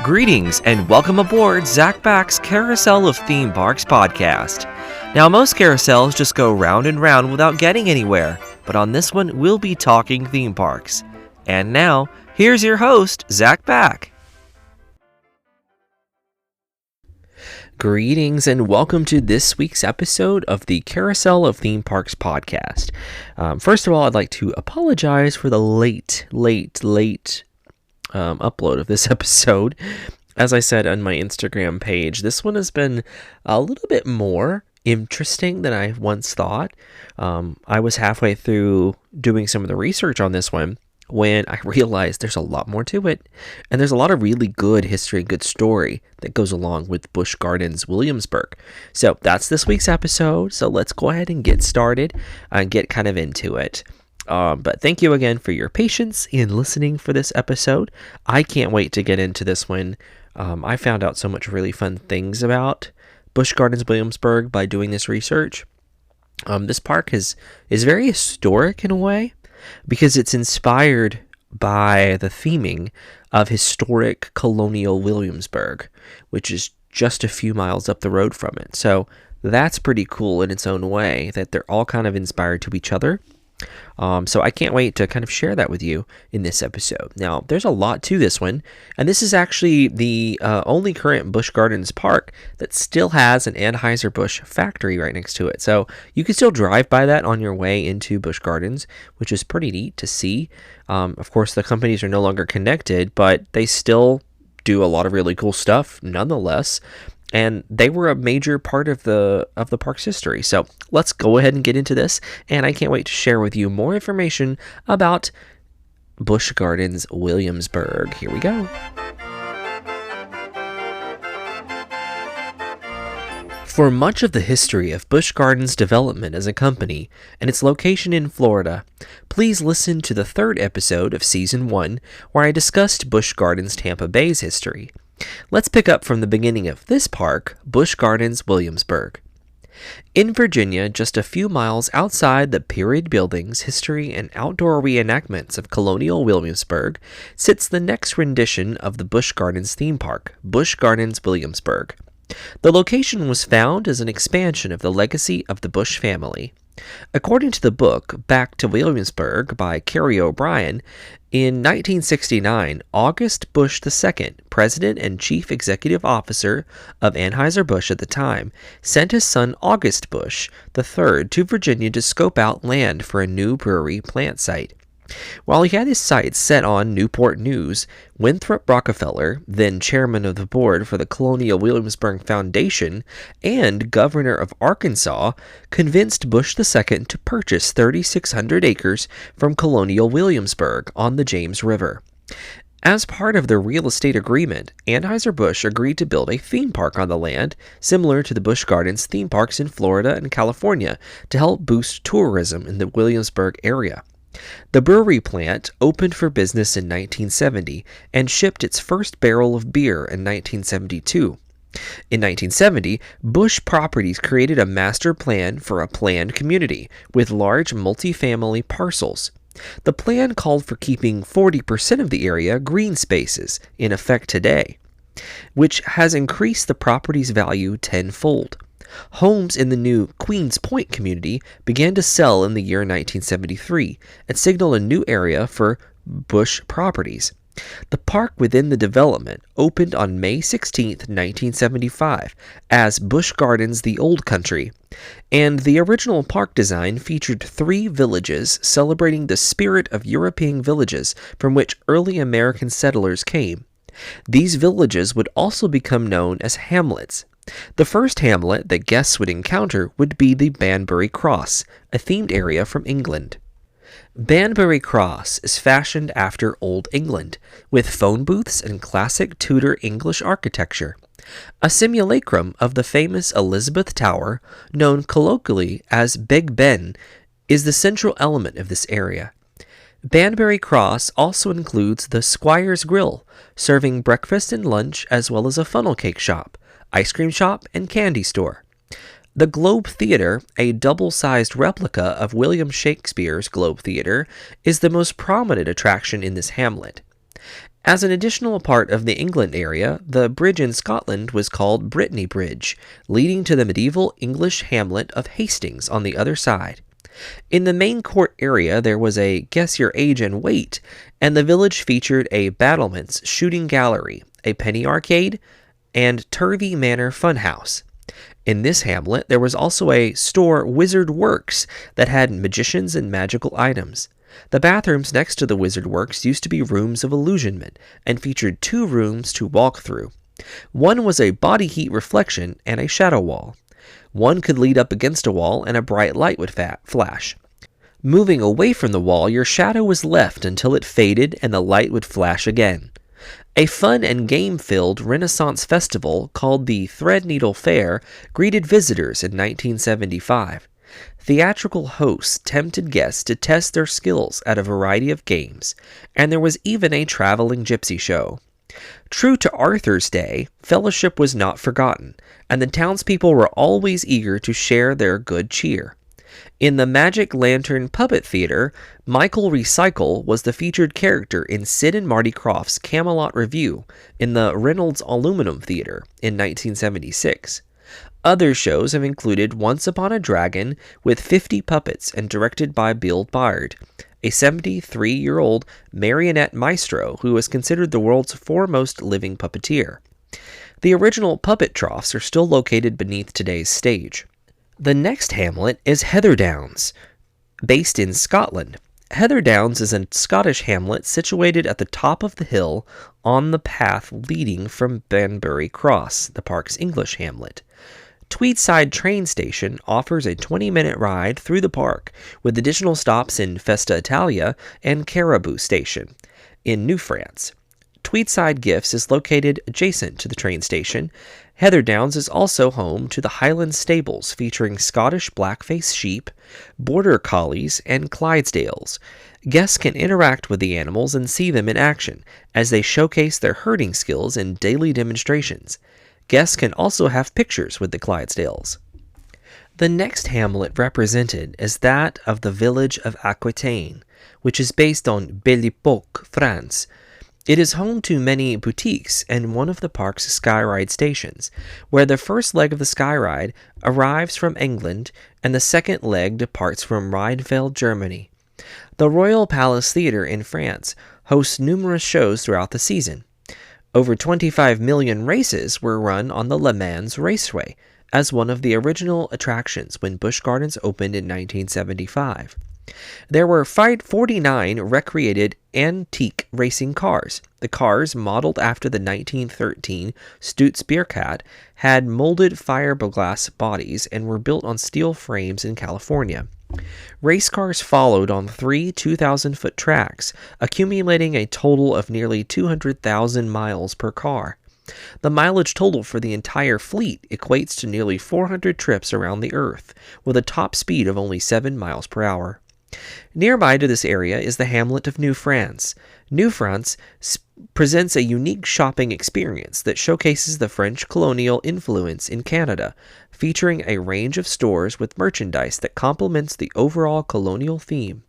Greetings and welcome aboard Zach Back's Carousel of Theme Parks podcast. Now, most carousels just go round and round without getting anywhere, but on this one, we'll be talking theme parks. And now, here's your host, Zach Back. Greetings and welcome to this week's episode of the Carousel of Theme Parks podcast. First of all, I'd like to apologize for the late upload of this episode. As I said on my Instagram page, this one has been a little bit more interesting than I once thought. I was halfway through doing some of the research on this one when I realized there's a lot more to it, and there's a lot of really good history and good story that goes along with Busch Gardens Williamsburg. So that's this week's episode, so let's go ahead and get started and get kind of into it. But thank you again for your patience in listening for this episode. I can't wait to get into this one. I found out so much really fun things about Busch Gardens Williamsburg by doing this research. This park is very historic in a way because it's inspired by the theming of historic colonial Williamsburg, which is just a few miles up the road from it. So that's pretty cool in its own way that they're all kind of inspired to each other. So I can't wait to kind of share that with you in this episode. Now, there's a lot to this one, and this is actually the only current Busch Gardens park that still has an Anheuser-Busch factory right next to it. So you can still drive by that on your way into Busch Gardens, which is pretty neat to see. Of course, the companies are no longer connected, but they still do a lot of really cool stuff nonetheless. And they were a major part of the park's history. So let's go ahead and get into this. And I can't wait to share with you more information about Busch Gardens Williamsburg. Here we go. For much of the history of Busch Gardens development as a company and its location in Florida, please listen to the third episode of Season 1, where I discussed Busch Gardens Tampa Bay's history. Let's pick up from the beginning of this park, Busch Gardens Williamsburg. In Virginia, just a few miles outside the period buildings, history, and outdoor reenactments of colonial Williamsburg, sits the next rendition of the Busch Gardens theme park, Busch Gardens Williamsburg. The location was found as an expansion of the legacy of the Busch family. According to the book Back to Williamsburg by Carrie O'Brien, in 1969, August Busch II, president and chief executive officer of Anheuser-Busch at the time, sent his son August Busch III to Virginia to scope out land for a new brewery plant site. While he had his sights set on Newport News, Winthrop Rockefeller, then chairman of the board for the Colonial Williamsburg Foundation and governor of Arkansas, convinced Busch II to purchase 3,600 acres from Colonial Williamsburg on the James River. As part of their real estate agreement, Anheuser-Busch agreed to build a theme park on the land, similar to the Busch Gardens theme parks in Florida and California, to help boost tourism in the Williamsburg area. The brewery plant opened for business in 1970 and shipped its first barrel of beer in 1972. In 1970, Busch Properties created a master plan for a planned community with large multifamily parcels. The plan called for keeping 40% of the area green spaces, in effect today, which has increased the property's value tenfold. Homes in the new Queens Point community began to sell in the year 1973 and signaled a new area for Busch Properties. The park within the development opened on May 16, 1975, as Busch Gardens The Old Country, and the original park design featured 3 villages celebrating the spirit of European villages from which early American settlers came. These villages would also become known as hamlets. The first hamlet that guests would encounter would be the Banbury Cross, a themed area from England. Banbury Cross is fashioned after Old England, with phone booths and classic Tudor English architecture. A simulacrum of the famous Elizabeth Tower, known colloquially as Big Ben, is the central element of this area. Banbury Cross also includes the Squire's Grill, serving breakfast and lunch as well as a funnel cake shop, ice cream shop, and candy store. The Globe Theatre, a double-sized replica of William Shakespeare's Globe Theatre, is the most prominent attraction in this hamlet. As an additional part of the England area, the bridge in Scotland was called Brittany Bridge, leading to the medieval English hamlet of Hastings on the other side. In the main court area, there was a guess your age and weight, and the village featured a battlements shooting gallery, a penny arcade, and Turvey Manor Funhouse. In this hamlet, there was also a store Wizard Works that had magicians and magical items. The bathrooms next to the Wizard Works used to be rooms of illusionment and featured 2 rooms to walk through. One was a body heat reflection and a shadow wall. One could lead up against a wall and a bright light would flash. Moving away from the wall, your shadow was left until it faded and the light would flash again. A fun and game-filled Renaissance festival called the Threadneedle Fair greeted visitors in 1975. Theatrical hosts tempted guests to test their skills at a variety of games, and there was even a traveling gypsy show. True to Arthur's day, fellowship was not forgotten, and the townspeople were always eager to share their good cheer. In the Magic Lantern Puppet Theater, Michael Recycle was the featured character in Sid and Marty Krofft's Camelot Revue in the Reynolds Aluminum Theater in 1976. Other shows have included Once Upon a Dragon with 50 puppets and directed by Bill Bard, a 73-year-old marionette maestro who is considered the world's foremost living puppeteer. The original puppet troughs are still located beneath today's stage. The next hamlet is Heatherdowns, based in Scotland. Heatherdowns is a Scottish hamlet situated at the top of the hill on the path leading from Banbury Cross, the park's English hamlet. Tweedside train station offers a 20-minute ride through the park, with additional stops in Festa Italia and Caribou Station in New France. Tweedside Gifts is located adjacent to the train station. Heatherdowns is also home to the Highland Stables, featuring Scottish blackface sheep, border collies, and Clydesdales. Guests can interact with the animals and see them in action, as they showcase their herding skills in daily demonstrations. Guests can also have pictures with the Clydesdales. The next hamlet represented is that of the village of Aquitaine, which is based on Belle Epoque, France. It is home to many boutiques and one of the park's skyride stations, where the first leg of the skyride arrives from England and the second leg departs from Rheinfeld, Germany. The Royal Palace Theatre in France hosts numerous shows throughout the season. Over 25 million races were run on the Le Mans Raceway as one of the original attractions when Busch Gardens opened in 1975. There were 49 recreated antique racing cars. The cars, modeled after the 1913 Stutz Bearcat, had molded fiberglass bodies and were built on steel frames in California. Race cars followed on 3 2,000-foot tracks, accumulating a total of nearly 200,000 miles per car. The mileage total for the entire fleet equates to nearly 400 trips around the Earth, with a top speed of only 7 miles per hour. Nearby to this area is the hamlet of New France. New France presents a unique shopping experience that showcases the French colonial influence in Canada, featuring a range of stores with merchandise that complements the overall colonial theme.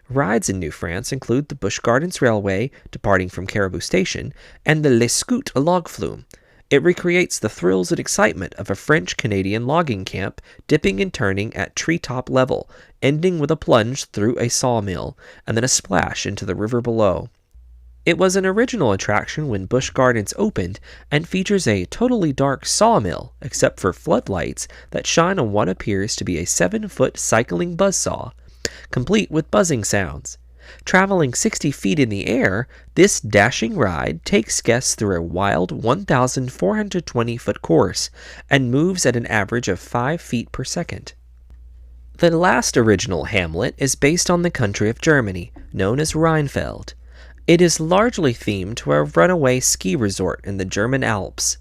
Rides in New France include the Busch Gardens Railway, departing from Caribou Station, and the Les Scouts log flume. It recreates the thrills and excitement of a French-Canadian logging camp, dipping and turning at treetop level, ending with a plunge through a sawmill, and then a splash into the river below. It was an original attraction when Busch Gardens opened, and features a totally dark sawmill, except for floodlights that shine on what appears to be a 7-foot cycling buzzsaw, complete with buzzing sounds. Traveling 60 feet in the air, this dashing ride takes guests through a wild 1,420-foot course and moves at an average of 5 feet per second. The last original hamlet is based on the country of Germany, known as Rheinfeld. It is largely themed to a runaway ski resort in the German Alps.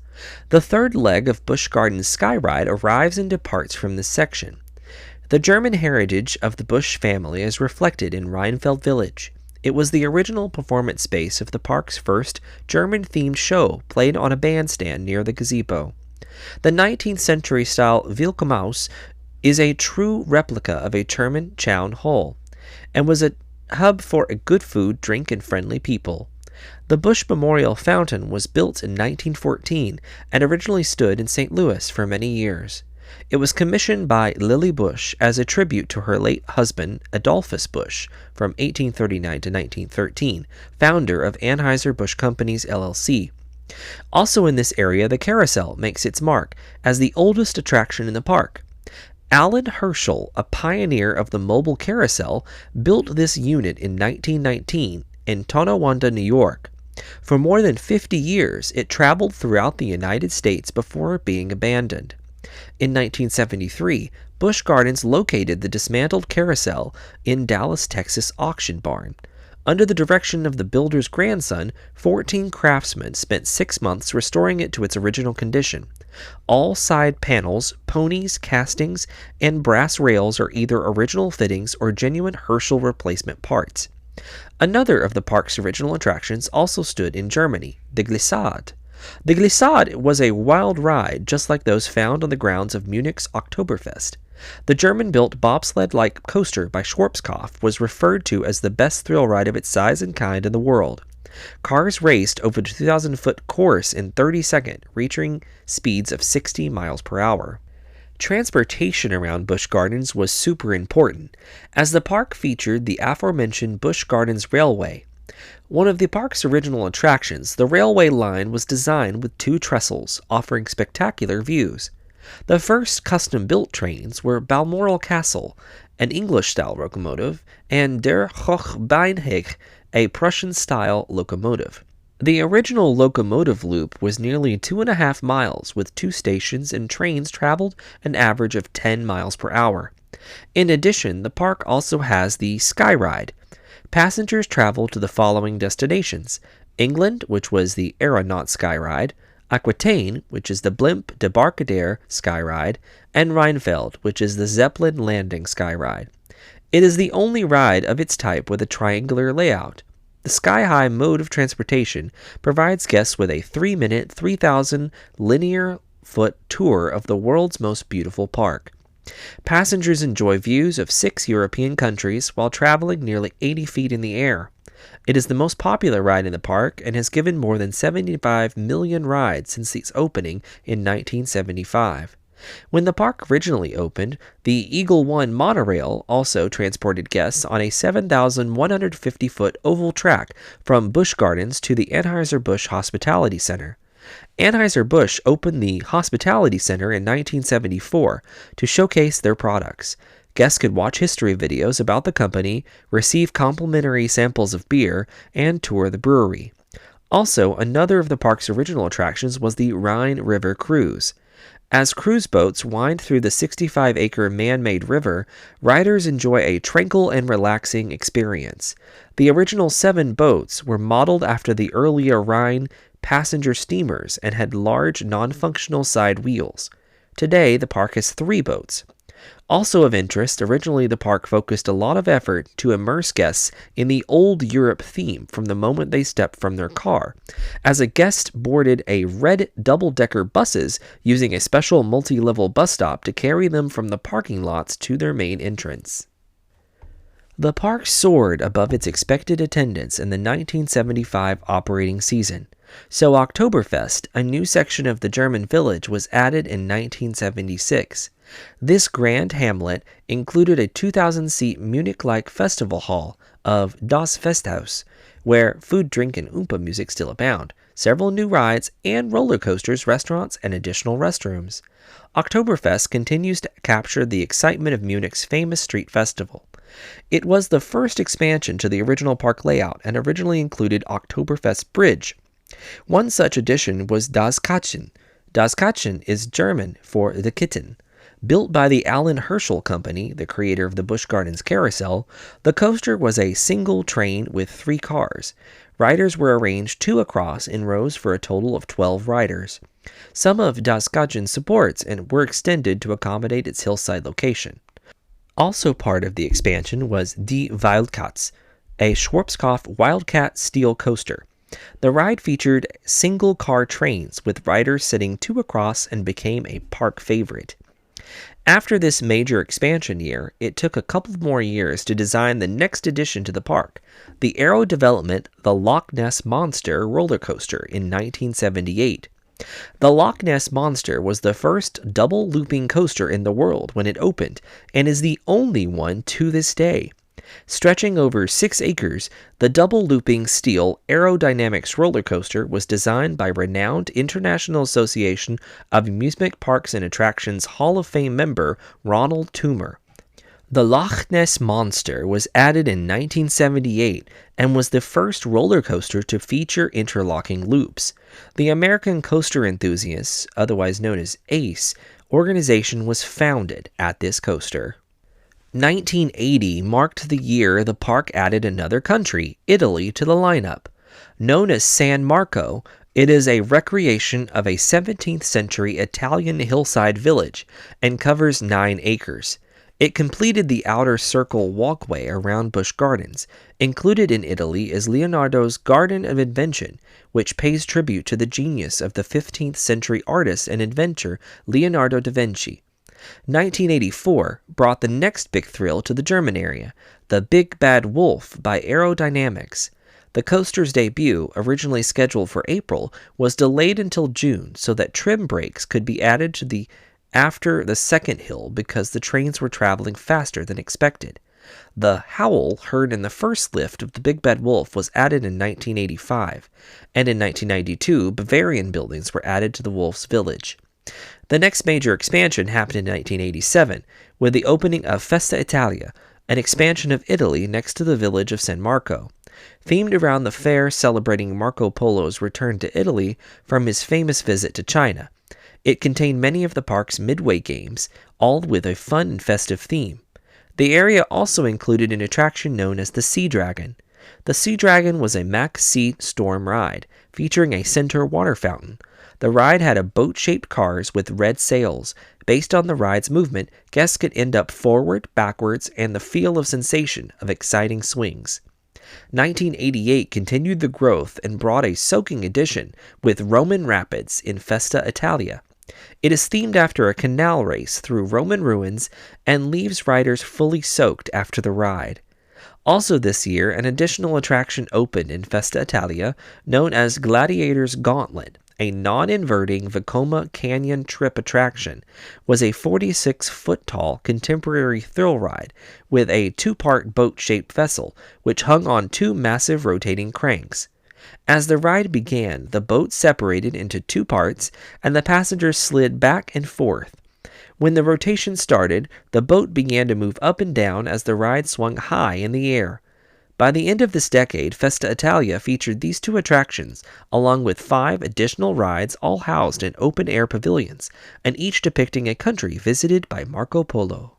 The third leg of Busch Gardens Skyride arrives and departs from this section. The German heritage of the Busch family is reflected in Rheinfeld Village. It was the original performance space of the park's first German-themed show, played on a bandstand near the gazebo. The 19th century-style Willkommhaus is a true replica of a German town hall, and was a hub for good food, drink, and friendly people. The Busch Memorial Fountain was built in 1914 and originally stood in St. Louis for many years. It was commissioned by Lily Busch as a tribute to her late husband, Adolphus Busch, from 1839 to 1913, founder of Anheuser-Busch Companies, LLC. Also in this area, the carousel makes its mark as the oldest attraction in the park. Alan Herschel, a pioneer of the mobile carousel, built this unit in 1919 in Tonawanda, New York. For more than 50 years, it traveled throughout the United States before being abandoned. In 1973, Busch Gardens located the dismantled carousel in Dallas, Texas auction barn. Under the direction of the builder's grandson, 14 craftsmen spent 6 months restoring it to its original condition. All side panels, ponies, castings, and brass rails are either original fittings or genuine Herschel replacement parts. Another of the park's original attractions also stood in Germany, the Glissade. The Glissade was a wild ride just like those found on the grounds of Munich's Oktoberfest. The German-built bobsled-like coaster by Schwarzkopf was referred to as the best thrill ride of its size and kind in the world. Cars raced over the 2,000-foot course in 30 seconds, reaching speeds of 60 miles per hour. Transportation around Busch Gardens was super important, as the park featured the aforementioned Busch Gardens Railway. One of the park's original attractions, the railway line was designed with 2 trestles, offering spectacular views. The first custom-built trains were Balmoral Castle, an English-style locomotive, and Der Hochbahnhof, a Prussian-style locomotive. The original locomotive loop was nearly 2.5 miles, with 2 stations, and trains traveled an average of 10 miles per hour. In addition, the park also has the Sky Ride. Passengers travel to the following destinations: England, which was the Aeronaut Sky Ride, Aquitaine, which is the Blimp Debarcadere Sky Ride, and Rheinfeld, which is the Zeppelin Landing Sky Ride. It is the only ride of its type with a triangular layout. The sky-high mode of transportation provides guests with a 3-minute, 3,000 linear foot tour of the world's most beautiful park. Passengers enjoy views of 6 European countries while traveling nearly 80 feet in the air. It is the most popular ride in the park and has given more than 75 million rides since its opening in 1975. When the park originally opened, the Eagle One monorail also transported guests on a 7,150-foot oval track from Busch Gardens to the Anheuser-Busch Hospitality Center. Anheuser-Busch opened the Hospitality Center in 1974 to showcase their products. Guests could watch history videos about the company, receive complimentary samples of beer, and tour the brewery. Also, another of the park's original attractions was the Rhine River Cruise. As cruise boats wind through the 65-acre man-made river, riders enjoy a tranquil and relaxing experience. The original 7 boats were modeled after the earlier Rhine passenger steamers and had large non-functional side wheels. Today, the park has 3 boats. Also of interest, originally the park focused a lot of effort to immerse guests in the old Europe theme from the moment they stepped from their car, as a guest boarded a red double-decker buses using a special multi-level bus stop to carry them from the parking lots to their main entrance. The park soared above its expected attendance in the 1975 operating season. So Oktoberfest, a new section of the German village, was added in 1976. This grand hamlet included a 2,000-seat Munich-like festival hall of Das Festhaus, where food, drink, and Oompa music still abound, several new rides, and roller coasters, restaurants, and additional restrooms. Oktoberfest continues to capture the excitement of Munich's famous street festival. It was the first expansion to the original park layout and originally included Oktoberfest Bridge. One such addition was Das Katzen. Das Katzen is German for the kitten. Built by the Alan Herschel Company, the creator of the Busch Gardens Carousel, the coaster was a single train with 3 cars. Riders were arranged 2 across in rows for a total of 12 riders. Some of Das Katzen's supports were extended to accommodate its hillside location. Also part of the expansion was Die Wildkatz, a Schwarzkopf Wildcat steel coaster. The ride featured single-car trains with riders sitting 2 across and became a park favorite. After this major expansion year, it took a couple more years to design the next addition to the park, the Aero development, the Loch Ness Monster roller coaster in 1978. The Loch Ness Monster was the first double looping coaster in the world when it opened, and is the only one to this day. Stretching over 6 acres, the double-looping steel aerodynamics roller coaster was designed by renowned International Association of Amusement Parks and Attractions Hall of Fame member Ronald Toomer. The Loch Ness Monster was added in 1978 and was the first roller coaster to feature interlocking loops. The American Coaster Enthusiasts, otherwise known as ACE, organization was founded at this coaster. 1980 marked the year the park added another country, Italy, to the lineup. Known as San Marco, it is a recreation of a 17th century Italian hillside village and covers 9 acres. It completed the outer circle walkway around Busch Gardens. Included in Italy is Leonardo's Garden of Invention, which pays tribute to the genius of the 15th century artist and inventor Leonardo da Vinci. 1984 brought the next big thrill to the German area, the Big Bad Wolf by Aerodynamics. The coaster's debut, originally scheduled for April, was delayed until June so that trim brakes could be added to after the second hill because the trains were traveling faster than expected. The howl heard in the first lift of the Big Bad Wolf was added in 1985, and in 1992 Bavarian buildings were added to the Wolf's Village. The next major expansion happened in 1987 with the opening of Festa Italia, an expansion of Italy next to the village of San Marco. Themed around the fair celebrating Marco Polo's return to Italy from his famous visit to China. It contained many of the park's midway games, all with a fun and festive theme. The area also included an attraction known as the Sea Dragon. The Sea Dragon was a Mach Sea storm ride, featuring a center water fountain. The ride had a boat-shaped cars with red sails. Based on the ride's movement, guests could end up forward, backwards, and the feel of sensation of exciting swings. 1988 continued the growth and brought a soaking addition with Roman Rapids in Festa Italia. It is themed after a canal race through Roman ruins and leaves riders fully soaked after the ride. Also this year, an additional attraction opened in Festa Italia known as Gladiator's Gauntlet. A non-inverting Vekoma Canyon Trip attraction was a 46-foot-tall contemporary thrill ride with a 2-part boat-shaped vessel, which hung on 2 massive rotating cranks. As the ride began, the boat separated into 2 parts, and the passengers slid back and forth. When the rotation started, the boat began to move up and down as the ride swung high in the air. By the end of this decade, Festa Italia featured these 2 attractions, along with 5 additional rides all housed in open-air pavilions, and each depicting a country visited by Marco Polo.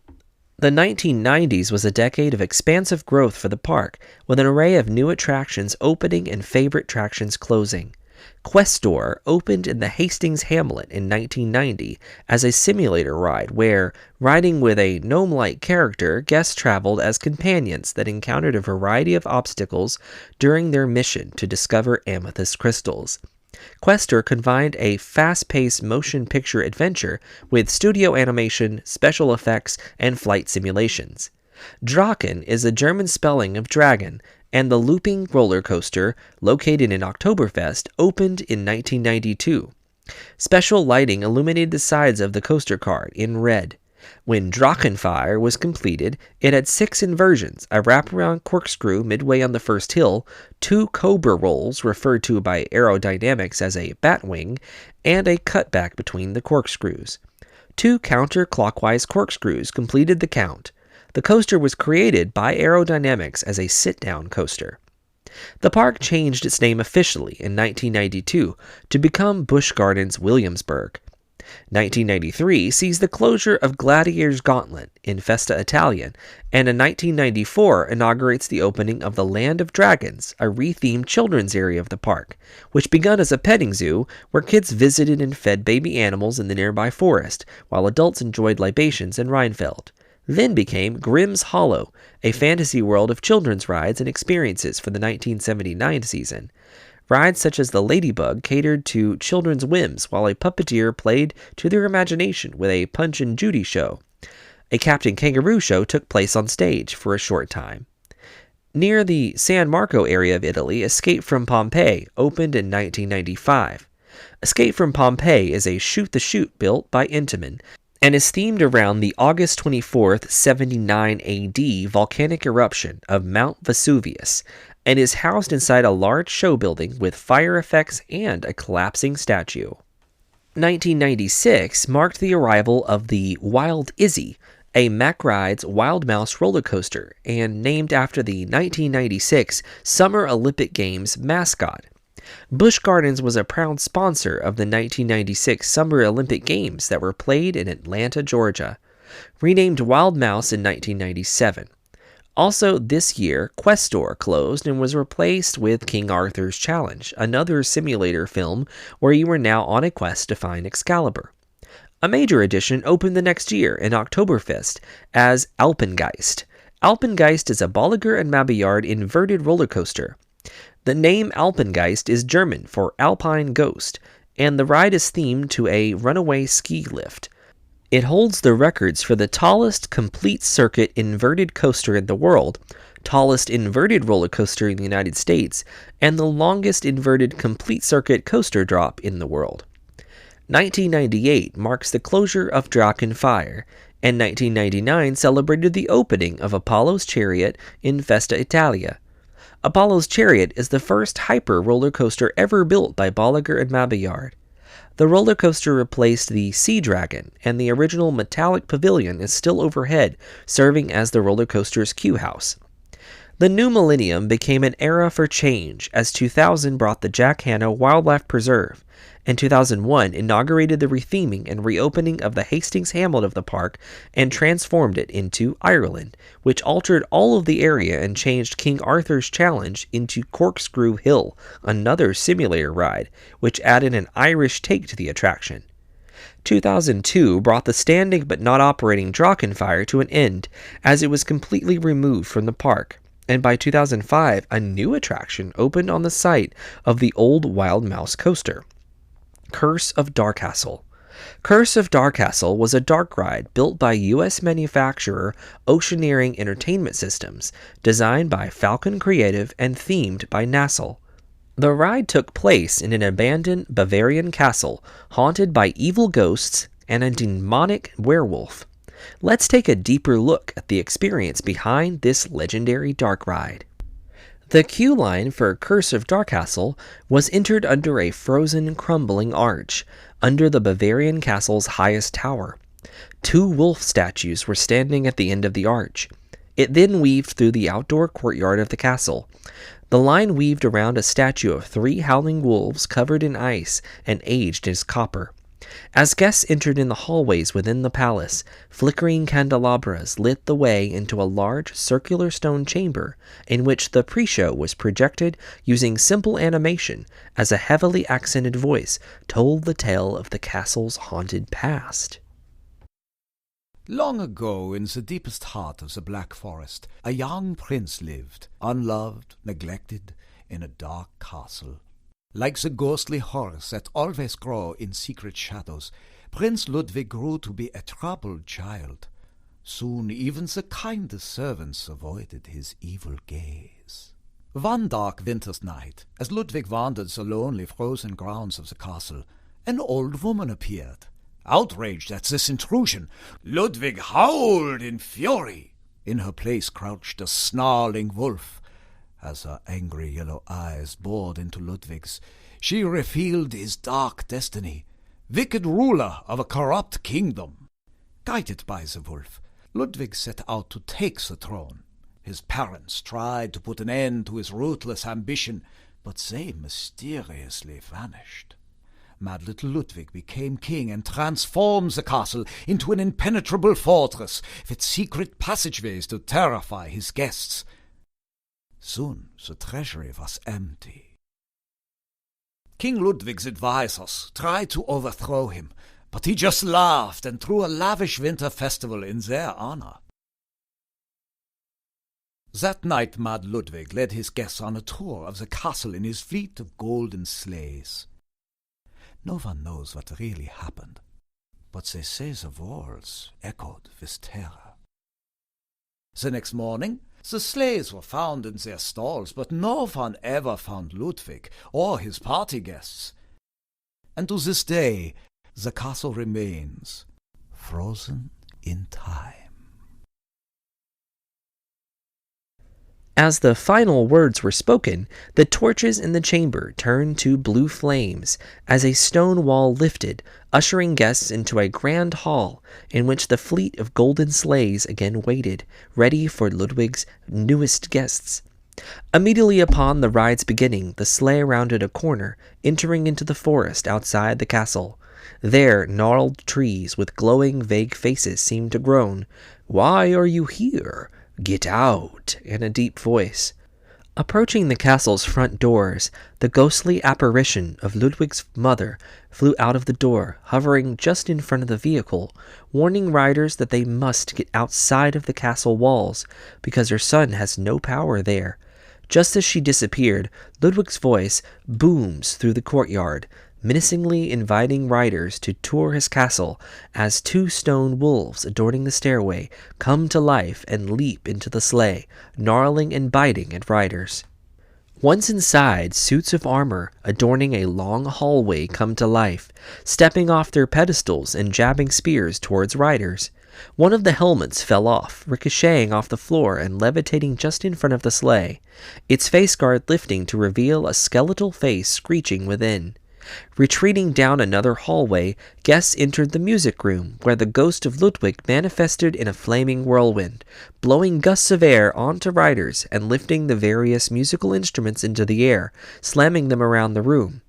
The 1990s was a decade of expansive growth for the park, with an array of new attractions opening and favorite attractions closing. Questor opened in the Hastings Hamlet in 1990 as a simulator ride where, riding with a gnome-like character, guests traveled as companions that encountered a variety of obstacles during their mission to discover amethyst crystals. Questor combined a fast-paced motion picture adventure with studio animation, special effects, and flight simulations. Drachen is a German spelling of dragon, and the looping roller coaster, located in Oktoberfest, opened in 1992. Special lighting illuminated the sides of the coaster cart in red. When Drachenfire was completed, it had 6 inversions, a wraparound corkscrew midway on the first hill, 2 cobra rolls referred to by aerodynamics as a batwing, and a cutback between the corkscrews. 2 counterclockwise corkscrews completed the count. The coaster was created by Aerodynamics as a sit-down coaster. The park changed its name officially in 1992 to become Busch Gardens Williamsburg. 1993 sees the closure of Gladiator's Gauntlet in Festa Italia, and in 1994 inaugurates the opening of the Land of Dragons, a rethemed children's area of the park, which begun as a petting zoo where kids visited and fed baby animals in the nearby forest, while adults enjoyed libations in Rheinfeld. Then became Grimm's Hollow, a fantasy world of children's rides and experiences for the 1979 season. Rides such as the Ladybug catered to children's whims, while a puppeteer played to their imagination with a Punch and Judy show. A Captain Kangaroo show took place on stage for a short time. Near the San Marco area of Italy, Escape from Pompeii opened in 1995. Escape from Pompeii is a shoot-the-chute built by Intamin and is themed around the August 24th, 79 AD volcanic eruption of Mount Vesuvius and is housed inside a large show building with fire effects and a collapsing statue. 1996 marked the arrival of the Wild Izzy, a Mack Rides Wild Mouse roller coaster and named after the 1996 Summer Olympic Games mascot. Busch Gardens was a proud sponsor of the 1996 Summer Olympic Games that were played in Atlanta, Georgia. Renamed Wild Mouse in 1997. Also this year, Questor closed and was replaced with King Arthur's Challenge, another simulator film where you were now on a quest to find Excalibur. A major addition opened the next year in Oktoberfest as Alpengeist. Alpengeist is a Bolliger and Mabillard inverted roller coaster. The name Alpengeist is German for Alpine Ghost, and the ride is themed to a runaway ski lift. It holds the records for the tallest complete circuit inverted coaster in the world, tallest inverted roller coaster in the United States, and the longest inverted complete circuit coaster drop in the world. 1998 marks the closure of Drakenfire, and 1999 celebrated the opening of Apollo's Chariot in Festa Italia. Apollo's Chariot is the first hyper roller coaster ever built by Bolliger and Mabillard. The roller coaster replaced the Sea Dragon, and the original metallic pavilion is still overhead, serving as the roller coaster's queue house. The new millennium became an era for change, as 2000 brought the Jack Hanna Wildlife Preserve, and 2001 inaugurated the retheming and reopening of the Hastings Hamlet of the park and transformed it into Ireland, which altered all of the area and changed King Arthur's Challenge into Corkscrew Hill, another simulator ride, which added an Irish take to the attraction. 2002 brought the standing but not operating Drakenfire to an end, as it was completely removed from the park. And by 2005, a new attraction opened on the site of the old Wild Mouse coaster. Curse of Darkcastle. Curse of Darkcastle was a dark ride built by U.S. manufacturer Oceaneering Entertainment Systems, designed by Falcon Creative and themed by Nassau. The ride took place in an abandoned Bavarian castle, haunted by evil ghosts and a demonic werewolf. Let's take a deeper look at the experience behind this legendary dark ride. The queue line for Curse of Darkcastle was entered under a frozen, crumbling arch, under the Bavarian castle's highest tower. 2 wolf statues were standing at the end of the arch. It then weaved through the outdoor courtyard of the castle. The line weaved around a statue of 3 howling wolves covered in ice and aged as copper. As guests entered in the hallways within the palace, flickering candelabras lit the way into a large circular stone chamber in which the pre-show was projected using simple animation as a heavily accented voice told the tale of the castle's haunted past. Long ago, in the deepest heart of the Black Forest, a young prince lived, unloved, neglected, in a dark castle. Like the ghostly horrors that always grow in secret shadows, Prince Ludwig grew to be a troubled child. Soon even the kindest servants avoided his evil gaze. One dark winter's night, as Ludwig wandered the lonely frozen grounds of the castle, an old woman appeared. Outraged at this intrusion, Ludwig howled in fury. In her place crouched a snarling wolf. As her angry yellow eyes bored into Ludwig's, she revealed his dark destiny, wicked ruler of a corrupt kingdom. Guided by the wolf, Ludwig set out to take the throne. His parents tried to put an end to his ruthless ambition, but they mysteriously vanished. Mad little Ludwig became king and transformed the castle into an impenetrable fortress with secret passageways to terrify his guests. Soon the treasury was empty. King Ludwig's advisors tried to overthrow him, but he just laughed and threw a lavish winter festival in their honor. That night Mad Ludwig led his guests on a tour of the castle in his fleet of golden sleighs. No one knows what really happened, but they say the walls echoed with terror. The next morning, the sleighs were found in their stalls, but no one ever found Ludwig or his party guests. And to this day, the castle remains frozen in time. As the final words were spoken, the torches in the chamber turned to blue flames as a stone wall lifted, ushering guests into a grand hall in which the fleet of golden sleighs again waited, ready for Ludwig's newest guests. Immediately upon the ride's beginning, the sleigh rounded a corner, entering into the forest outside the castle. There, gnarled trees with glowing, vague faces seemed to groan. "Why are you here? Get out," in a deep voice. Approaching the castle's front doors, the ghostly apparition of Ludwig's mother flew out of the door, hovering just in front of the vehicle, warning riders that they must get outside of the castle walls, because her son has no power there. Just as she disappeared, Ludwig's voice booms through the courtyard, menacingly inviting riders to tour his castle as two stone wolves adorning the stairway come to life and leap into the sleigh, gnarling and biting at riders. Once inside, suits of armor adorning a long hallway come to life, stepping off their pedestals and jabbing spears towards riders. One of the helmets fell off, ricocheting off the floor and levitating just in front of the sleigh, its face guard lifting to reveal a skeletal face screeching within. Retreating down another hallway, guests entered the music room, where the ghost of Ludwig manifested in a flaming whirlwind, blowing gusts of air onto riders and lifting the various musical instruments into the air, slamming them around the room.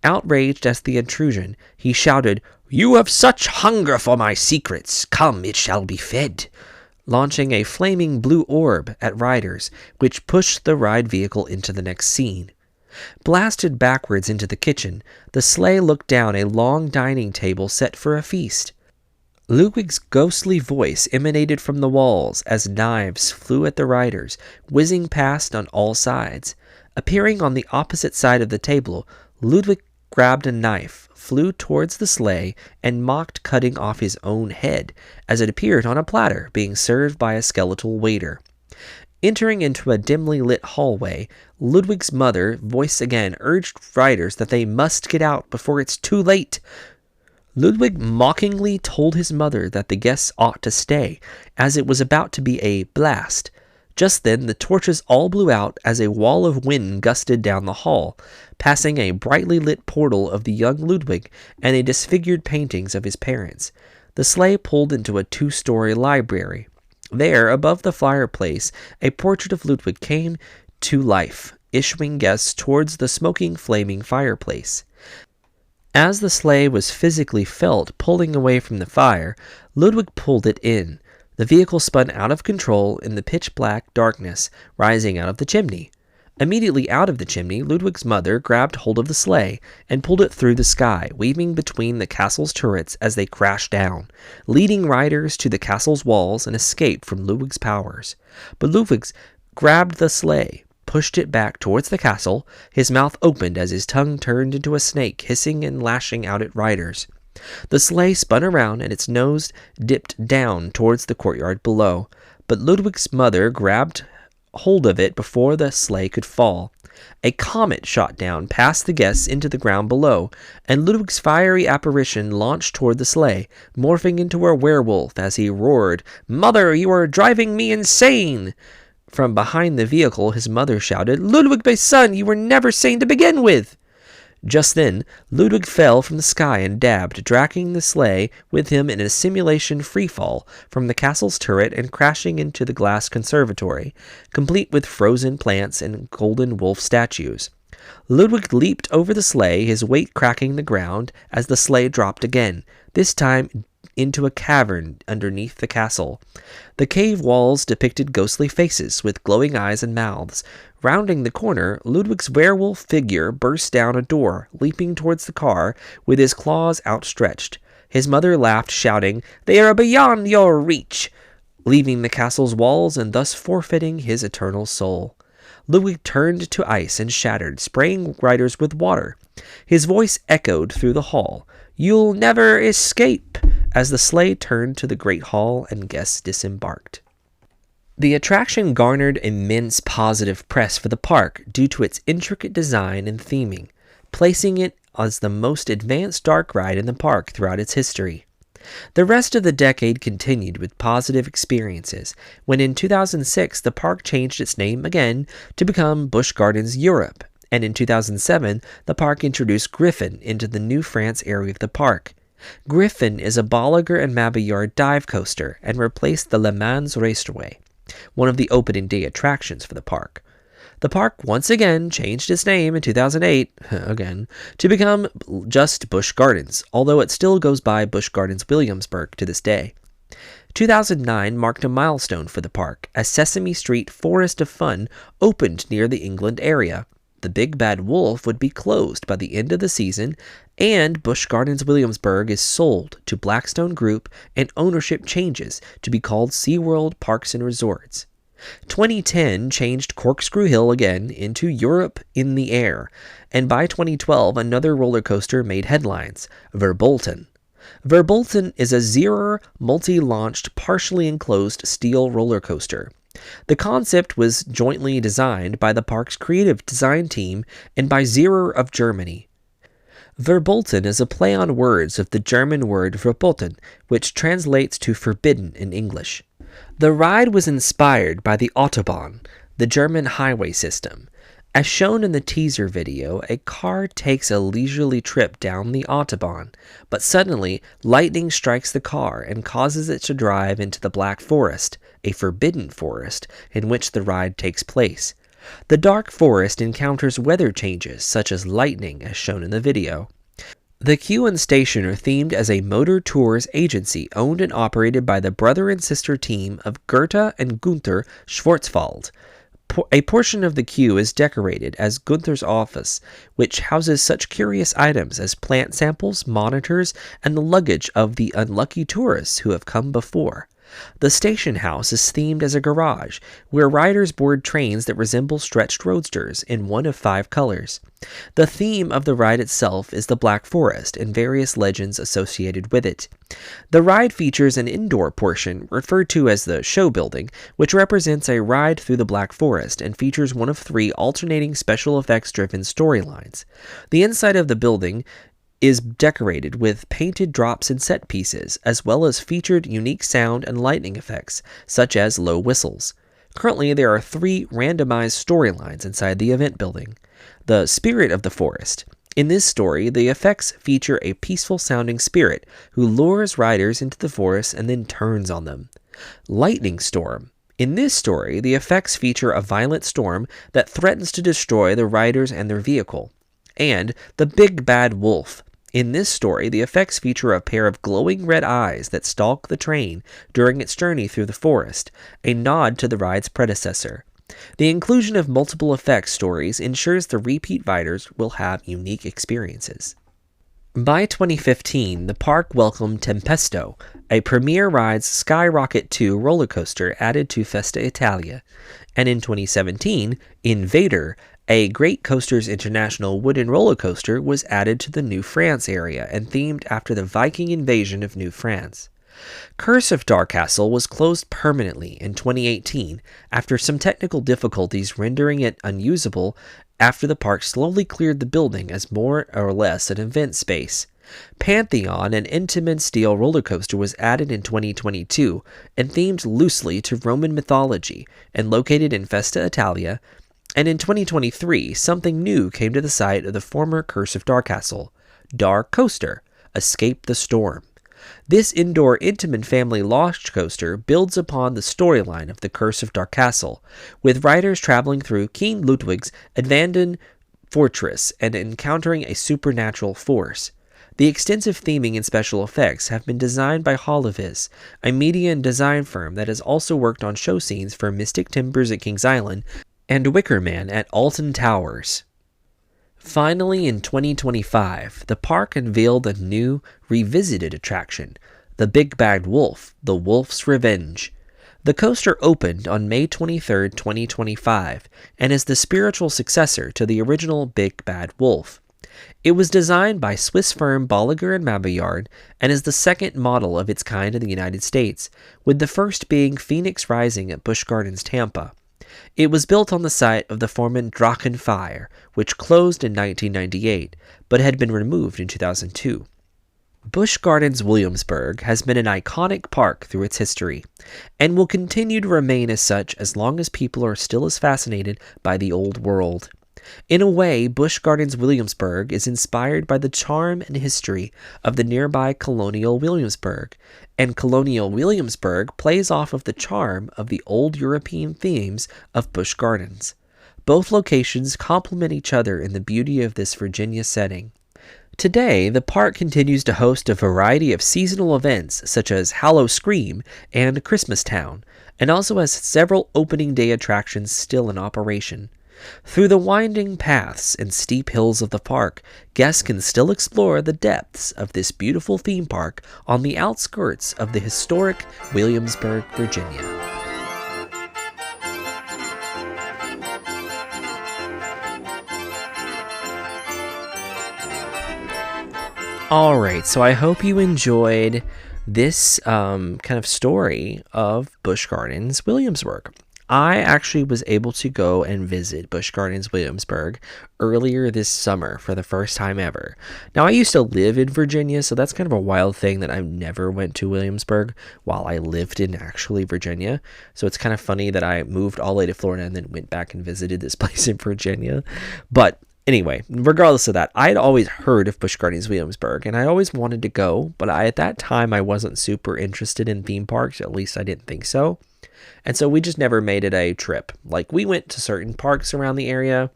Outraged at the intrusion, he shouted, "You have such hunger for my secrets! Come, it shall be fed!" launching a flaming blue orb at riders, which pushed the ride vehicle into the next scene. Blasted backwards into the kitchen, the sleigh looked down a long dining table set for a feast. Ludwig's ghostly voice emanated from the walls as knives flew at the riders, whizzing past on all sides. Appearing on the opposite side of the table, Ludwig grabbed a knife, flew towards the sleigh, and mocked cutting off his own head, as it appeared on a platter being served by a skeletal waiter. Entering into a dimly lit hallway, Ludwig's mother, voice again, urged riders that they must get out before it's too late. Ludwig mockingly told his mother that the guests ought to stay, as it was about to be a blast. Just then, the torches all blew out as a wall of wind gusted down the hall, passing a brightly lit portal of the young Ludwig and a disfigured paintings of his parents. The sleigh pulled into a 2-story library. There, above the fireplace, a portrait of Ludwig came to life, issuing guests towards the smoking, flaming fireplace. As the sleigh was physically felt pulling away from the fire, Ludwig pulled it in. The vehicle spun out of control in the pitch-black darkness, rising out of the chimney. Immediately out of the chimney, Ludwig's mother grabbed hold of the sleigh and pulled it through the sky, weaving between the castle's turrets as they crashed down, leading riders to the castle's walls and escape from Ludwig's powers. But Ludwig grabbed the sleigh, pushed it back towards the castle, his mouth opened as his tongue turned into a snake, hissing and lashing out at riders. The sleigh spun around and its nose dipped down towards the courtyard below, but Ludwig's mother grabbed hold of it before the sleigh could fall. A comet shot down past the guests into the ground below, and Ludwig's fiery apparition launched toward the sleigh, morphing into a werewolf as he roared, "Mother, you are driving me insane!" From behind the vehicle, his mother shouted, "Ludwig, my son, you were never sane to begin with!" Just then, Ludwig fell from the sky and dabbed, dragging the sleigh with him in a simulation freefall from the castle's turret and crashing into the glass conservatory, complete with frozen plants and golden wolf statues. Ludwig leaped over the sleigh, his weight cracking the ground as the sleigh dropped again, this time into a cavern underneath the castle. The cave walls depicted ghostly faces with glowing eyes and mouths. Rounding the corner, Ludwig's werewolf figure burst down a door, leaping towards the car with his claws outstretched. His mother laughed, shouting, "They are beyond your reach!" leaving the castle's walls and thus forfeiting his eternal soul. Ludwig turned to ice and shattered, spraying riders with water. His voice echoed through the hall. "You'll never escape!" as the sleigh turned to the Great Hall and guests disembarked. The attraction garnered immense positive press for the park due to its intricate design and theming, placing it as the most advanced dark ride in the park throughout its history. The rest of the decade continued with positive experiences, when in 2006 the park changed its name again to become Busch Gardens Europe, and in 2007 the park introduced Griffon into the New France area of the park. Griffon is a Bolliger and Mabillard dive coaster and replaced the Le Mans Raceway, one of the opening day attractions for the park. The park once again changed its name in 2008, again, to become just Busch Gardens, although it still goes by Busch Gardens Williamsburg to this day. 2009 marked a milestone for the park, as Sesame Street Forest of Fun opened near the England area. The Big Bad Wolf would be closed by the end of the season, and Busch Gardens Williamsburg is sold to Blackstone Group and ownership changes to be called SeaWorld Parks and Resorts. 2010 changed Corkscrew Hill again into Europe in the Air, and by 2012 another roller coaster made headlines, Verbolten. Verbolten is a Zierer multi-launched, partially enclosed steel roller coaster. The concept was jointly designed by the park's creative design team and by Zierer of Germany. Verbolten is a play on words of the German word verboten, which translates to forbidden in English. The ride was inspired by the Autobahn, the German highway system. As shown in the teaser video, a car takes a leisurely trip down the Autobahn, but suddenly lightning strikes the car and causes it to drive into the Black Forest, a forbidden forest in which the ride takes place. The dark forest encounters weather changes such as lightning, as shown in the video. The queue and station are themed as a motor tours agency owned and operated by the brother and sister team of Goethe and Gunther Schwarzwald. A portion of the queue is decorated as Gunther's office, which houses such curious items as plant samples, monitors, and the luggage of the unlucky tourists who have come before. The station house is themed as a garage, where riders board trains that resemble stretched roadsters in one of 5 colors. The theme of the ride itself is the Black Forest and various legends associated with it. The ride features an indoor portion, referred to as the show building, which represents a ride through the Black Forest and features one of 3 alternating special effects-driven storylines. The inside of the building is decorated with painted drops and set pieces, as well as featured unique sound and lightning effects, such as low whistles. Currently, there are 3 randomized storylines inside the event building. The Spirit of the Forest. In this story, the effects feature a peaceful-sounding spirit who lures riders into the forest and then turns on them. Lightning Storm. In this story, the effects feature a violent storm that threatens to destroy the riders and their vehicle. And the Big Bad Wolf. In this story, the effects feature a pair of glowing red eyes that stalk the train during its journey through the forest, a nod to the ride's predecessor. The inclusion of multiple effects stories ensures the repeat riders will have unique experiences. By 2015, the park welcomed Tempesto, a Premier Rides Skyrocket 2 roller coaster added to Festa Italia, and in 2017, Invader, a Great Coasters International wooden roller coaster, was added to the New France area and themed after the Viking invasion of New France. Curse of Dark Castle was closed permanently in 2018 after some technical difficulties rendering it unusable after the park slowly cleared the building as more or less an event space. Pantheon, an Intamin steel roller coaster, was added in 2022 and themed loosely to Roman mythology and located in Festa Italia. And in 2023, something new came to the site of the former Curse of Dark Castle, Dark Coaster, Escape the Storm. This indoor Intamin family launch coaster builds upon the storyline of the Curse of Dark Castle, with riders traveling through King Ludwig's abandoned fortress and encountering a supernatural force. The extensive theming and special effects have been designed by Holovis, a media and design firm that has also worked on show scenes for Mystic Timbers at Kings Island and Wicker Man at Alton Towers. Finally, in 2025, the park unveiled a new, revisited attraction, the Big Bad Wolf, The Wolf's Revenge. The coaster opened on May 23, 2025, and is the spiritual successor to the original Big Bad Wolf. It was designed by Swiss firm Bolliger and Mabillard and is the second model of its kind in the United States, with the first being Phoenix Rising at Busch Gardens, Tampa. It was built on the site of the former Drachenfeier, which closed in 1998, but had been removed in 2002. Busch Gardens Williamsburg has been an iconic park through its history, and will continue to remain as such as long as people are still as fascinated by the old world. In a way, Busch Gardens Williamsburg is inspired by the charm and history of the nearby Colonial Williamsburg, and Colonial Williamsburg plays off of the charm of the old European themes of Busch Gardens. Both locations complement each other in the beauty of this Virginia setting. Today, the park continues to host a variety of seasonal events such as Hallow-Scream and Christmas Town, and also has several opening day attractions still in operation. Through the winding paths and steep hills of the park, guests can still explore the depths of this beautiful theme park on the outskirts of the historic Williamsburg, Virginia. Alright, so I hope you enjoyed this kind of story of Busch Gardens Williamsburg. I actually was able to go and visit Busch Gardens Williamsburg earlier this summer for the first time ever. Now, I used to live in Virginia, so that's kind of a wild thing that I never went to Williamsburg while I lived in actually Virginia. So it's kind of funny that I moved all the way to Florida and then went back and visited this place in Virginia. But anyway, regardless of that, I had always heard of Busch Gardens Williamsburg, and I always wanted to go, but at that time I wasn't super interested in theme parks, at least I didn't think so. And so we just never made it a trip. Like, we went to certain parks around the area,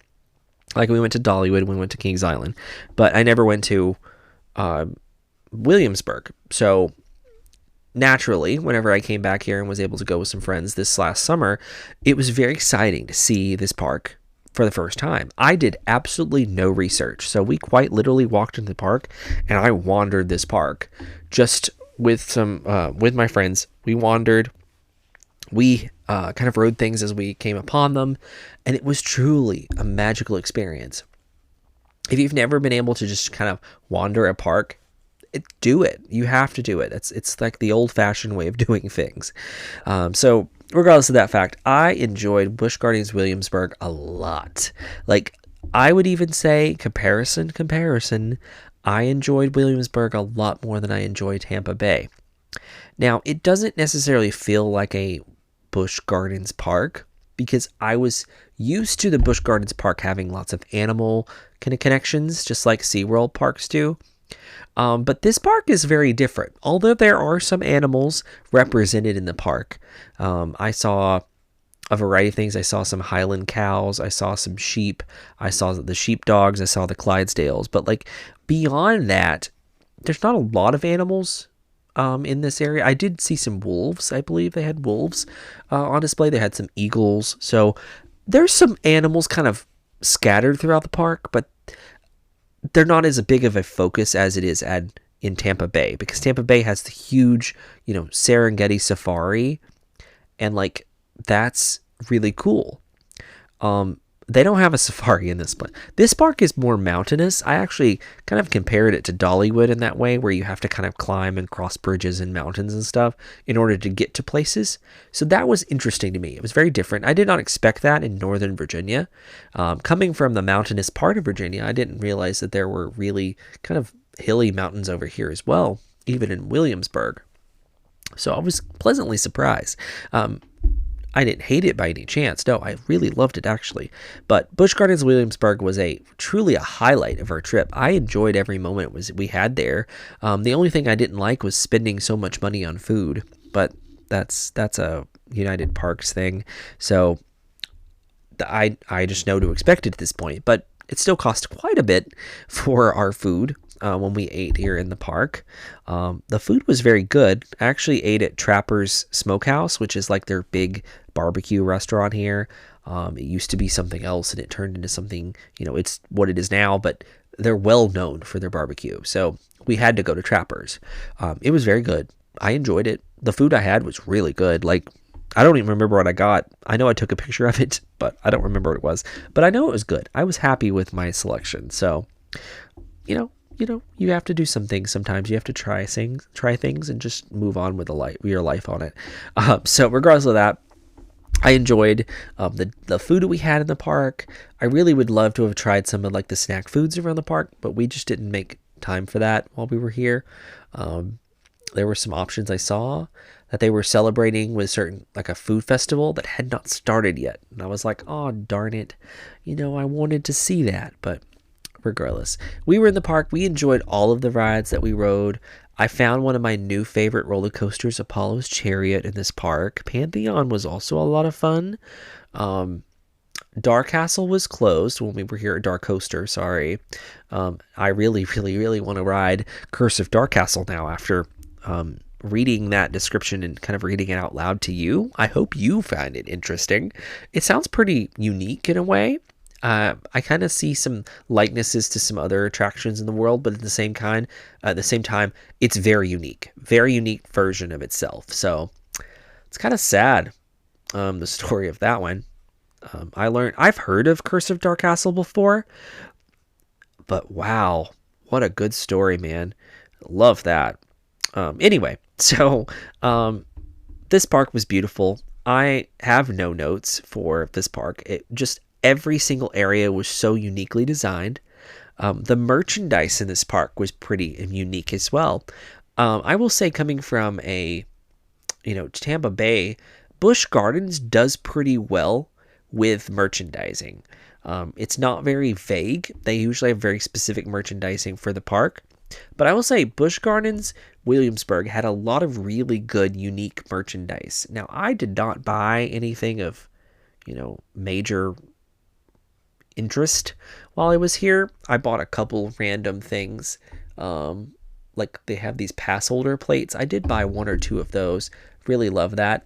like we went to Dollywood, we went to Kings Island, but I never went to Williamsburg. So naturally, whenever I came back here and was able to go with some friends this last summer, it was very exciting to see this park for the first time. I did absolutely no research. So we quite literally walked into the park and I wandered this park just with with my friends. We wandered. We kind of rode things as we came upon them, and it was truly a magical experience. If you've never been able to just kind of wander a park, do it. You have to do it. It's like the old-fashioned way of doing things. So regardless of that fact, I enjoyed Busch Gardens Williamsburg a lot. Like, I would even say, comparison, I enjoyed Williamsburg a lot more than I enjoyed Tampa Bay. Now, it doesn't necessarily feel like a Busch Gardens park because I was used to the Busch Gardens park having lots of animal kind of connections, just like SeaWorld parks do. But this park is very different. Although there are some animals represented in the park, I saw a variety of things. I saw some Highland cows. I saw some sheep. I saw the sheepdogs. I saw the Clydesdales. But like beyond that, there's not a lot of animals in this area. I did see some wolves. I believe they had wolves on display. They had some eagles. So there's some animals kind of scattered throughout the park, but they're not as big of a focus as it is in Tampa Bay, because Tampa Bay has the huge, Serengeti safari, and like that's really cool. They don't have a safari in this place. This park is more mountainous. I actually kind of compared it to Dollywood in that way, where you have to kind of climb and cross bridges and mountains and stuff in order to get to places. So that was interesting to me. It was very different. I did not expect that in Northern Virginia. Coming from the mountainous part of Virginia, I didn't realize that there were really kind of hilly mountains over here as well, even in Williamsburg. So I was pleasantly surprised. I didn't hate it by any chance. No, I really loved it actually. But Busch Gardens Williamsburg was truly a highlight of our trip. I enjoyed every moment we had there. The only thing I didn't like was spending so much money on food, but that's a United Parks thing. So I just know to expect it at this point. But it still cost quite a bit for our food when we ate here in the park. The food was very good. I actually ate at Trapper's Smokehouse, which is like their big barbecue restaurant here. It used to be something else and it turned into something, it's what it is now, but they're well known for their barbecue. So we had to go to Trapper's. It was very good. I enjoyed it. The food I had was really good. Like, I don't even remember what I got. I know I took a picture of it, but I don't remember what it was. But I know it was good. I was happy with my selection. So You have to do some things sometimes. You have to try things and just move on with your life on it. So regardless of that, I enjoyed the food that we had in the park. I really would love to have tried some of like the snack foods around the park, but we just didn't make time for that while we were here. There were some options I saw that they were celebrating with like a food festival that had not started yet. And I was like, oh, darn it. I wanted to see that, but regardless, we were in the park. We enjoyed all of the rides that we rode. I found one of my new favorite roller coasters, Apollo's Chariot, in this park. Pantheon was also a lot of fun. Dark Castle was closed when we were here at Dark Coaster, sorry. I really, really, really want to ride Curse of Dark Castle now after reading that description and kind of reading it out loud to you. I hope you find it interesting. It sounds pretty unique in a way. I kind of see some likenesses to some other attractions in the world, but at the same time, it's very unique version of itself. So it's kind of sad, the story of that one. I've heard of Curse of Dark Castle before, but wow, what a good story, man. Love that. Anyway, so this park was beautiful. I have no notes for this park. Every single area was so uniquely designed. The merchandise in this park was pretty unique as well. I will say, coming from Tampa Bay, Busch Gardens does pretty well with merchandising. It's not very vague. They usually have very specific merchandising for the park. But I will say Busch Gardens Williamsburg had a lot of really good, unique merchandise. Now, I did not buy anything of, major interest while I was here. I bought a couple random things. Like they have these pass holder plates. I did buy one or two of those. Really love that.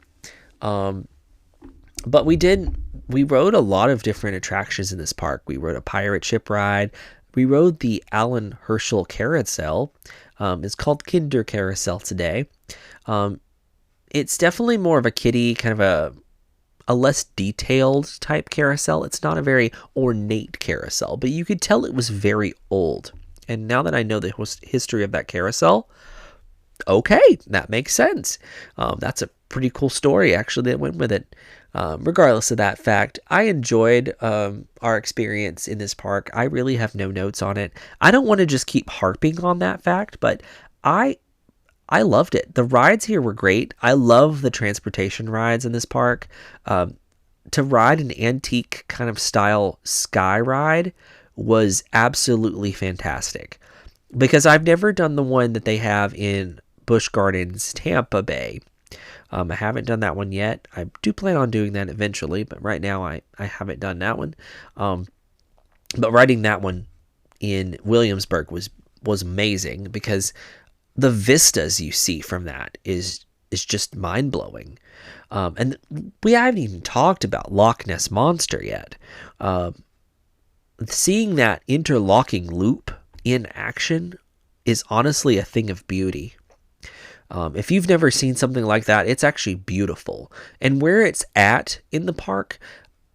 But we rode a lot of different attractions in this park. We rode a pirate ship ride. We rode the Alan Herschel carousel. It's called Kinder Carousel today. It's definitely more of a kiddie, kind of a less detailed type carousel. It's not a very ornate carousel, but you could tell it was very old. And now that I know the history of that carousel, okay, that makes sense. That's a pretty cool story, actually, that went with it. Regardless of that fact, I enjoyed our experience in this park. I really have no notes on it. I don't want to just keep harping on that fact, but I loved it. The rides here were great. I love the transportation rides in this park. To ride an antique kind of style sky ride was absolutely fantastic, because I've never done the one that they have in Busch Gardens, Tampa Bay. I haven't done that one yet. I do plan on doing that eventually, but right now I haven't done that one. But riding that one in Williamsburg was amazing, because the vistas you see from that is just mind-blowing. And we haven't even talked about Loch Ness Monster yet. Seeing that interlocking loop in action is honestly a thing of beauty. If you've never seen something like that, it's actually beautiful. And where it's at in the park,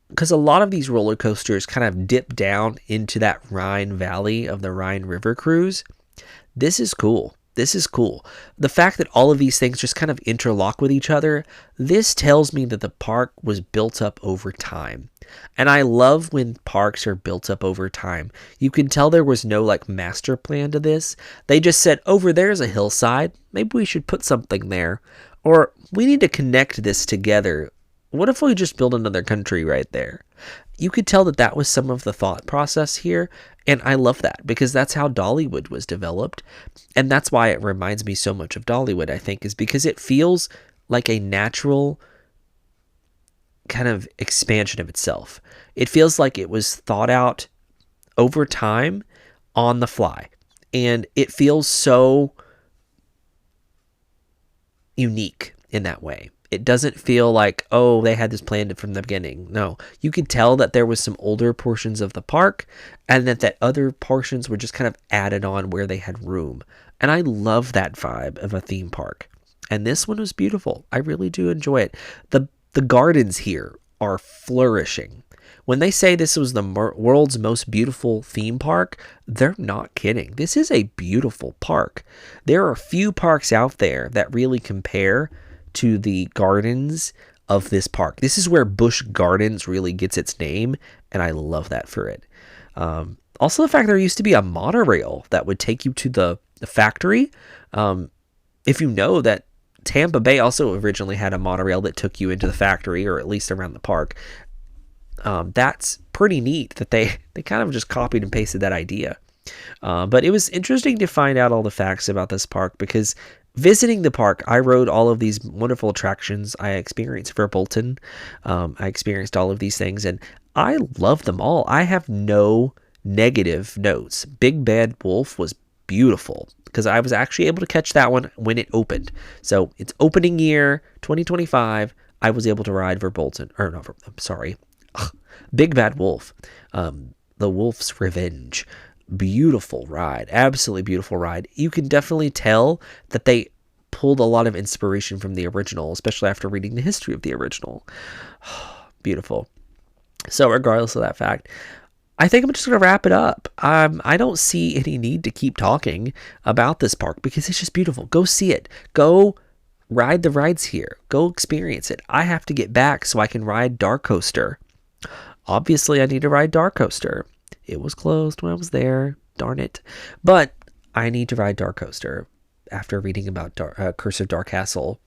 because a lot of these roller coasters kind of dip down into that Rhine Valley of the Rhine River cruise, this is cool. This is cool. The fact that all of these things just kind of interlock with each other, this tells me that the park was built up over time. And I love when parks are built up over time. You can tell there was no master plan to this. They just said, over there's a hillside. Maybe we should put something there. Or we need to connect this together. What if we just build another country right there? You could tell that was some of the thought process here. And I love that, because that's how Dollywood was developed. And that's why it reminds me so much of Dollywood, I think, is because it feels like a natural kind of expansion of itself. It feels like it was thought out over time on the fly. And it feels so unique in that way. It doesn't feel like, oh, they had this planned from the beginning. No, you could tell that there was some older portions of the park, and that other portions were just kind of added on where they had room. And I love that vibe of a theme park. And this one was beautiful. I really do enjoy it. The gardens here are flourishing. When they say this was the world's most beautiful theme park, they're not kidding. This is a beautiful park. There are a few parks out there that really compare to the gardens of this park. This is where Busch Gardens really gets its name, and I love that for it. Also, the fact there used to be a monorail that would take you to the factory. If you know that Tampa Bay also originally had a monorail that took you into the factory, or at least around the park. That's pretty neat that they kind of just copied and pasted that idea. But it was interesting to find out all the facts about this park, because visiting the park, I rode all of these wonderful attractions. I experienced Verbolten. I experienced all of these things, and I love them all. I have no negative notes. Big Bad Wolf was beautiful, because I was actually able to catch that one when it opened. So it's opening year 2025. I was able to ride Big Bad Wolf, The Wolf's Revenge. Beautiful ride, absolutely beautiful ride. You can definitely tell that they pulled a lot of inspiration from the original, especially after reading the history of the original. Beautiful. So regardless of that fact, I think I'm just going to wrap it up. I don't see any need to keep talking about this park, because it's just beautiful. Go see it. Go ride the rides here. Go experience it. I have to get back so I can ride Dark Coaster. Obviously, I need to ride Dark Coaster. It was closed when I was there. Darn it. But I need to ride Dark Coaster after reading about Curse of Dark Castle.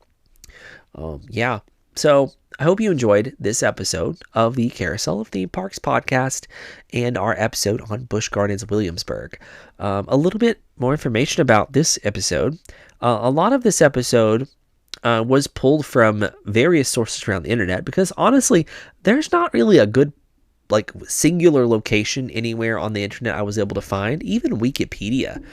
Yeah. So I hope you enjoyed this episode of the Carousel of Theme Parks podcast and our episode on Busch Gardens Williamsburg. A little bit more information about this episode. A lot of this episode was pulled from various sources around the internet, because honestly, there's not really a good singular location anywhere on the internet I was able to find, even Wikipedia,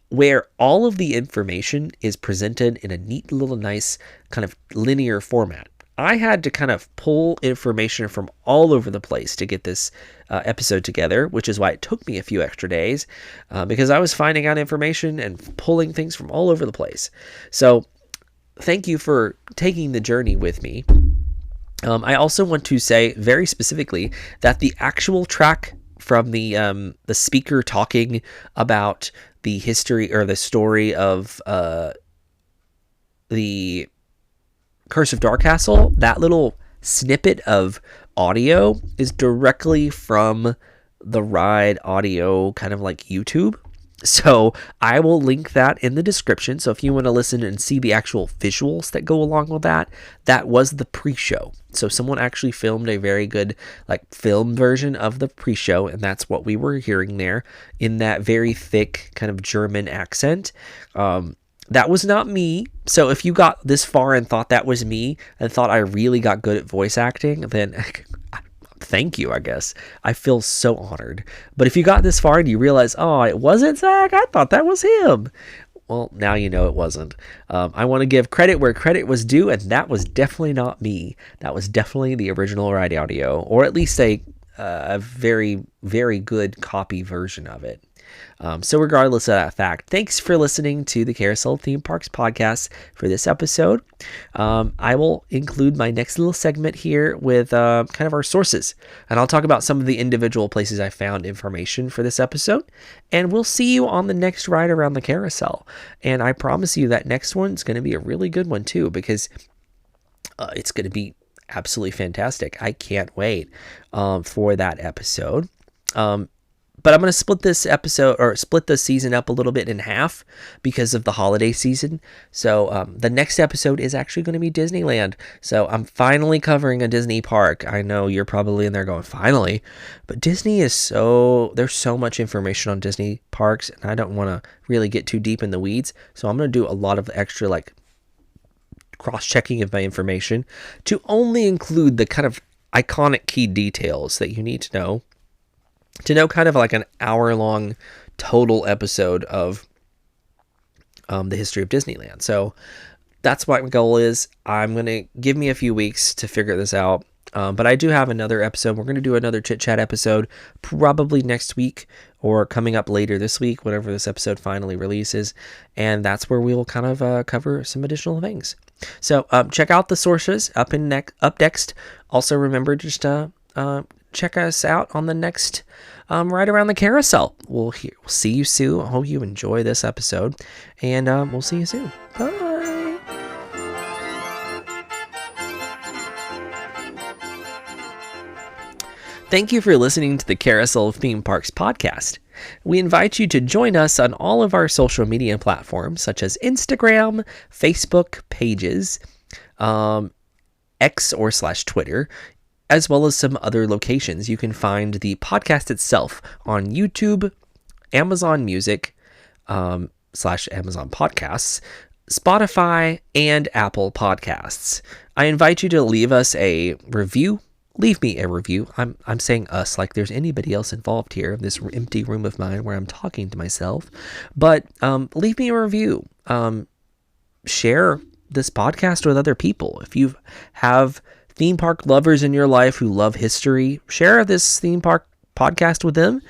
where all of the information is presented in a neat little nice kind of linear format. I had to kind of pull information from all over the place to get this episode together, which is why it took me a few extra days, because I was finding out information and pulling things from all over the place. So thank you for taking the journey with me. I also want to say very specifically that the actual track from the speaker talking about the history or the story of the Curse of Dark Castle, that little snippet of audio is directly from the ride audio, kind of like YouTube. So I will link that in the description. So if you want to listen and see the actual visuals that go along with that, that was the pre-show. So someone actually filmed a very good film version of the pre-show, and that's what we were hearing there in that very thick kind of German accent. That was not me. So if you got this far and thought that was me and thought I really got good at voice acting, then thank you, I guess. I feel so honored. But if you got this far and you realize, oh, it wasn't Zach, I thought that was him. Well, now you know it wasn't. I want to give credit where credit was due, and that was definitely not me. That was definitely the original ride audio, or at least a very, very good copy version of it. So regardless of that fact, thanks for listening to the Carousel Theme Parks podcast for this episode. I will include my next little segment here with kind of our sources, and I'll talk about some of the individual places I found information for this episode, and we'll see you on the next ride around the carousel. And I promise you that next one's going to be a really good one too, because it's going to be absolutely fantastic. I can't wait for that episode. But I'm going to split this episode, or split the season up a little bit in half because of the holiday season. So the next episode is actually going to be Disneyland. So I'm finally covering a Disney park. I know you're probably in there going, finally. But Disney is there's so much information on Disney parks, and I don't want to really get too deep in the weeds. So I'm going to do a lot of extra cross-checking of my information to only include the kind of iconic key details that you need to know kind of like an hour-long total episode of the history of Disneyland. So that's what my goal is. I'm going to give me a few weeks to figure this out. But I do have another episode. We're going to do another Chit-Chat episode probably next week or coming up later this week, whenever this episode finally releases. And that's where we'll kind of cover some additional things. So check out the sources up next. Also remember just check us out on the next Ride Around the Carousel. We'll see you soon. I hope you enjoy this episode, and we'll see you soon. Bye. Thank you for listening to the Carousel of Theme Parks podcast. We invite you to join us on all of our social media platforms, such as Instagram, Facebook pages, X or /Twitter, as well as some other locations. You can find the podcast itself on YouTube, Amazon Music, /Amazon Podcasts, Spotify, and Apple Podcasts. I invite you to leave us a review. Leave me a review. I'm saying us like there's anybody else involved here in this empty room of mine where I'm talking to myself. But leave me a review. Share this podcast with other people. If you have theme park lovers in your life who love history, share this theme park podcast with them.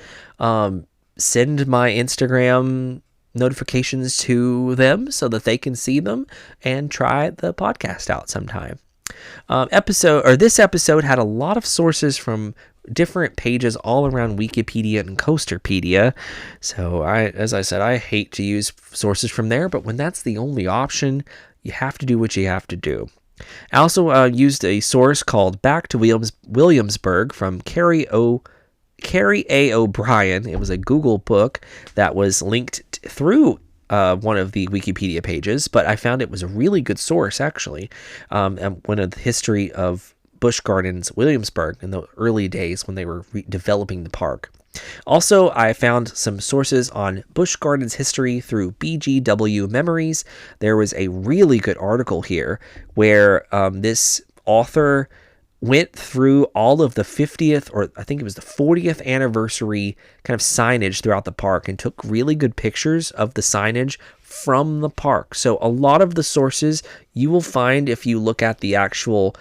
Send my Instagram notifications to them so that they can see them and try the podcast out sometime. This episode had a lot of sources from different pages all around Wikipedia and Coasterpedia. So as I said, I hate to use sources from there, but when that's the only option, you have to do what you have to do. I also used a source called Back to Williamsburg from Carrie A. O'Brien. It was a Google book that was linked through one of the Wikipedia pages, but I found it was a really good source, actually. And one of the history of Busch Gardens Williamsburg in the early days when they were developing the park. Also, I found some sources on Busch Gardens history through BGW Memories. There was a really good article here where this author went through all of the 50th, or I think it was the 40th anniversary kind of signage throughout the park and took really good pictures of the signage from the park. So a lot of the sources you will find if you look at the actual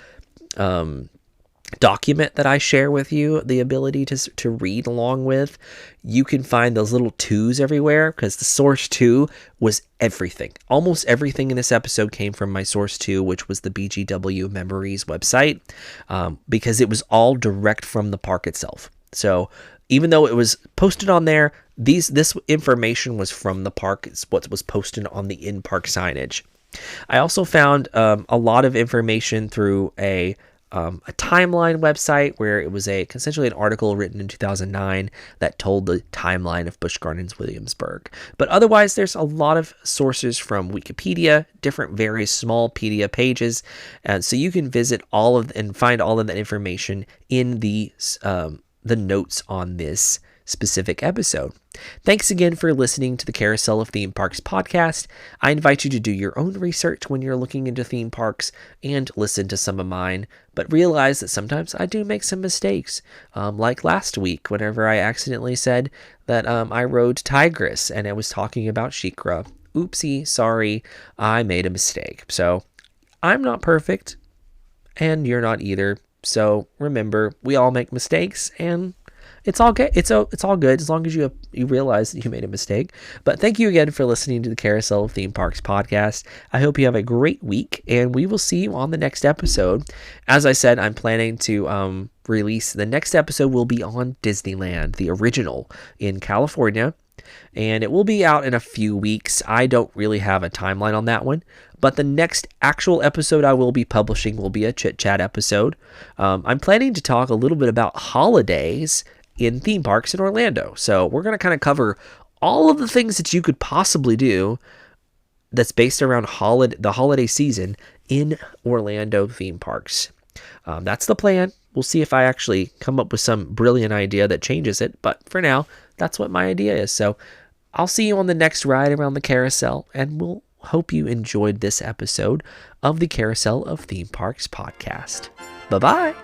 document that I share with you, the ability to read along with, you can find those little 2s everywhere because the source 2 was everything. Almost everything in this episode came from my source 2, which was the BGW Memories website, because it was all direct from the park itself. So even though it was posted on there, this information was from the park. It's what was posted on the in-park signage. I also found a lot of information through a timeline website where it was essentially an article written in 2009 that told the timeline of Busch Gardens Williamsburg. But otherwise, there's a lot of sources from Wikipedia, different various small pedia pages, and so you can visit all of and find all of that information in the notes on this specific episode. Thanks again for listening to the Carousel of Theme Parks podcast. I invite you to do your own research when you're looking into theme parks and listen to some of mine, but realize that sometimes I do make some mistakes. Like last week, whenever I accidentally said that I rode Tigress and I was talking about Shikra. Oopsie, sorry, I made a mistake. So I'm not perfect, and you're not either. So remember, we all make mistakes, and it's all good. It's all good as long as you realize that you made a mistake. But thank you again for listening to the Carousel of Theme Parks podcast. I hope you have a great week, and we will see you on the next episode. As I said, I'm planning to release the next episode will be on Disneyland, the original in California, and it will be out in a few weeks. I don't really have a timeline on that one, but the next actual episode I will be publishing will be a Chit-Chat episode. I'm planning to talk a little bit about holidays in theme parks in Orlando. So we're going to kind of cover all of the things that you could possibly do that's based around the holiday season in Orlando theme parks. That's the plan. We'll see if I actually come up with some brilliant idea that changes it. But for now, that's what my idea is. So I'll see you on the next ride around the carousel, and we'll hope you enjoyed this episode of the Carousel of Theme Parks podcast. Bye-bye.